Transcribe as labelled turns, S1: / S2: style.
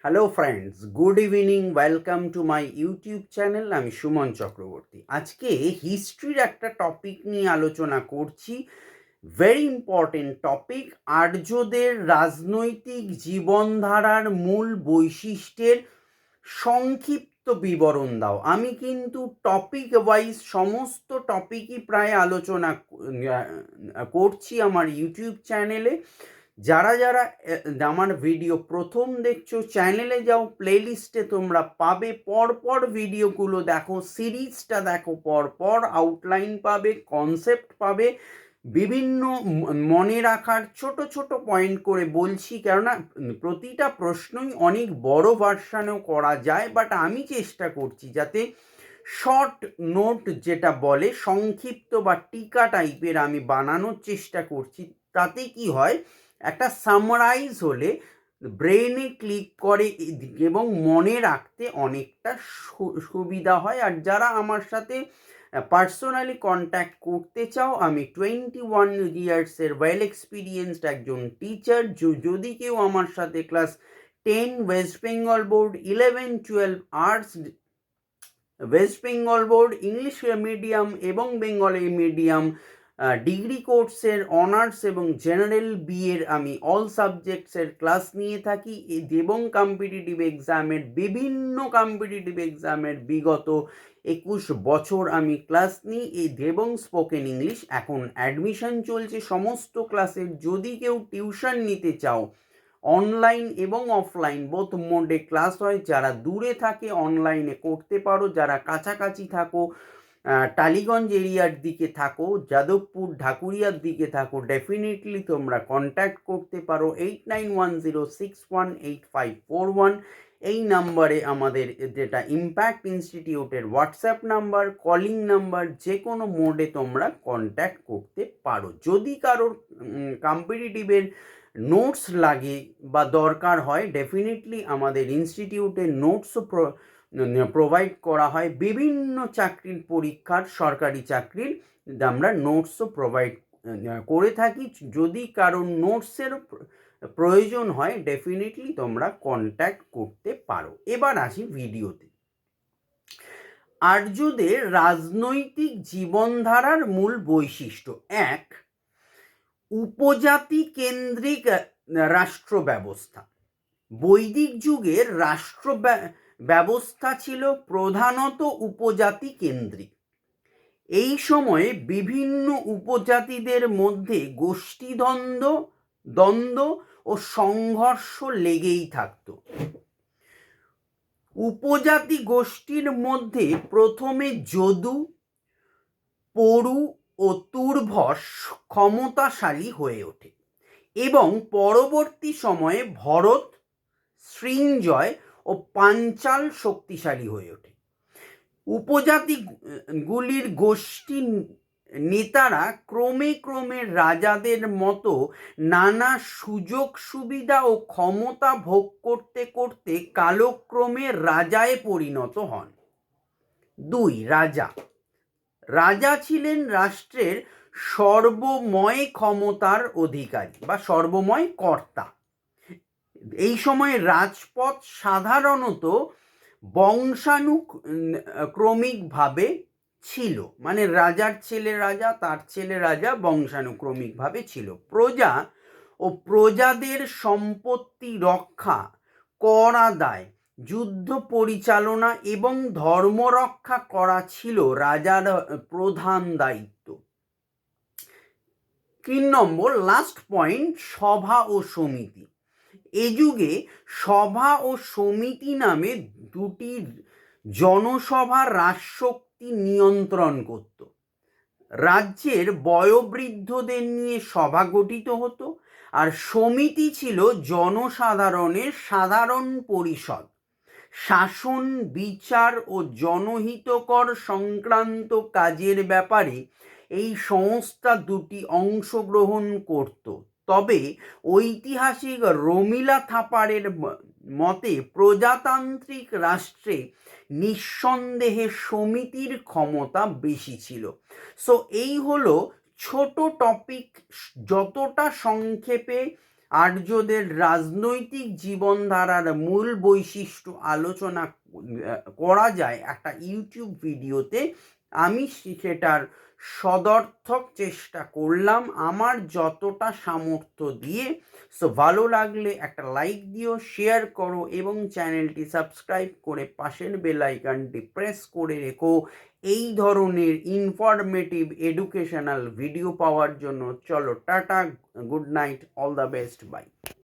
S1: Hello friends, good evening, welcome to my YouTube channel. আমি সুমন চক্রবর্তী। আজকে হিস্ট্রির একটা টপিক নিয়ে আলোচনা করছি। Very important topic. আর্যদের রাজনৈতিক জীবনধারার মূল বৈশিষ্ট্যের সংক্ষিপ্ত বিবরণ দাও। আমি কিন্তু টপিক ওয়াইজ সমস্ত টপিকই প্রায় আলোচনা করছি আমার ইউটিউব চ্যানেলে। যারা যারা আমার ভিডিও প্রথম দেখছো, চ্যানেলে যাও, প্লেলিস্টে তোমরা পাবে, পরপর ভিডিওগুলো দেখো, সিরিজটা দেখো, পরপর আউটলাইন পাবে, কনসেপ্ট পাবে, বিভিন্ন মনে রাখার ছোট ছোট পয়েন্ট করে বলছি। কেননা প্রতিটা প্রশ্নই অনেক বড় ভার্সানেও করা যায়, বাট আমি চেষ্টা করছি যাতে শর্ট নোট যেটা বলে সংক্ষিপ্ত বা টিকা টাইপের আমি বানানোর চেষ্টা করছি। তাতে কি হয়, একটা সামারাইজ হলে ব্রেনে ক্লিক করে এবং মনে রাখতে অনেকটা সুবিধা হয়। আর যারা আমার সাথে পার্সোনালি কন্ট্যাক্ট করতে চাও, আমি 21 ইয়ার্সের ওয়েল এক্সপিরিয়েন্সড একজন টিচার। যদি কেউ আমার সাথে class 10 West Bengal board, 11-12 arts, West Bengal board English medium এবং বেঙ্গলি মিডিয়াম ডিগ্রি কোর্সের অনার্স এবং জেনারেল বিএর আমি অল সাবজেক্টসের ক্লাস নিয়ে থাকি এবং কম্পিটিটিভ এক্সামের বিগত 21 বছর আমি ক্লাস নিই এবং স্পোকেন ইংলিশ এখন অ্যাডমিশন চলছে সমস্ত ক্লাসের। যদি কেউ টিউশন নিতে চাও, অনলাইন এবং অফলাইন বোথ মোডে ক্লাস হয়। যারা দূরে থাকে অনলাইনে করতে পারো, যারা কাছাকাছি থাকো, টালিগঞ্জ এরিয়ার দিকে থাকো, যাদবপুর ঢাকুরিয়ার দিকে থাকো, ডেফিনেটলি তোমরা কন্ট্যাক্ট করতে পারো 8910618541। এই নাম্বারে আমাদের যেটা ইম্প্যাক্ট ইনস্টিটিউটের হোয়াটসঅ্যাপ নাম্বার, কলিং নাম্বার, যে কোনো মোডে তোমরা কন্ট্যাক্ট করতে পারো। যদি কারোর কম্পিটিটিভের নোটস লাগে বা দরকার হয়, ডেফিনেটলি আমাদের ইনস্টিটিউটের নোটসও প্রোভাইড করা হয়। বিভিন্ন চাকরির পরীক্ষার, সরকারি চাকরির আমরা নোটসও প্রোভাইড করে থাকি। যদি কারোর নোটসের প্রয়োজন হয়, ডেফিনেটলি তোমরা কন্ট্যাক্ট করতে পারো। এবার আসি ভিডিওতে। আর্যদের রাজনৈতিক জীবনধারার মূল বৈশিষ্ট্য: 1, উপজাতি কেন্দ্রিক রাষ্ট্র ব্যবস্থা। বৈদিক যুগের রাষ্ট্র ব্যবস্থা ছিল প্রধানত উপজাতি কেন্দ্রিক। এই সময়ে বিভিন্ন উপজাতিদের মধ্যে দ্বন্দ্ব ও সংঘর্ষ লেগেই থাকত। উপজাতি গোষ্ঠীর মধ্যে প্রথমে যদু, পরু ও তুর্ভস ক্ষমতাশালী হয়ে ওঠে এবং পরবর্তী সময়ে ভরত, সৃঞ্জয় ও পাঞ্চাল শক্তিশালী হয়ে ওঠে। উপজাতিগুলির গোষ্ঠী নেতারা ক্রমে ক্রমে রাজাদের মতো নানা সুযোগ সুবিধা ও ক্ষমতা ভোগ করতে করতে কালক্রমে রাজায় পরিণত হন। 2, রাজা ছিলেন রাষ্ট্রের সর্বময় ক্ষমতার অধিকারী বা সর্বময় কর্তা। এই সময় রাজপথ সাধারণত বংশানুক্রমিকভাবে ছিল, মানে রাজার ছেলে রাজা, তার ছেলে রাজা, বংশানুক্রমিকভাবে ছিল। প্রজা ও প্রজাদের সম্পত্তি রক্ষা, কর আদায়, যুদ্ধ পরিচালনা এবং ধর্ম রক্ষা করা ছিল রাজার প্রধান দায়িত্ব। 3 নম্বর, লাস্ট পয়েন্ট, সভা ও সমিতি। এ যুগে সভা ও সমিতি নামে দুটি জনসভা রাজশক্তি নিয়ন্ত্রণ করত। রাজ্যের বয়োবৃদ্ধদের নিয়ে সভা গঠিত হতো, আর সমিতি ছিল জনসাধারণের সাধারণ পরিষদ। শাসন, বিচার ও জনহিতকর সংক্রান্ত কাজের ব্যাপারে এই সংস্থা দুটি অংশগ্রহণ করত। তবে ঐতিহাসিক রমিলা থাপারের মতে প্রজাতান্ত্রিক রাষ্ট্রে নিঃসন্দেহে সমিতির ক্ষমতা বেশি ছিল। সো এই হলো ছোট টপিক, যতটা সংক্ষেপে আর্যদের রাজনৈতিক জীবনধারার মূল বৈশিষ্ট্য আলোচনা করা যায় একটা ইউটিউব ভিডিওতে, আমি সেটার সদর্থক চেষ্টা করলাম আমার যতটা সামর্থ্য দিয়ে। সো ভালো লাগলে একটা লাইক দিও, শেয়ার করো এবং চ্যানেলটি সাবস্ক্রাইব করে পাশের বেল আইকনটি প্রেস করে রেখো এই ধরনের ইনফরমেটিভ এডুকেশনাল ভিডিও পাওয়ার জন্য। চলো ta ta, good night, all the best, by.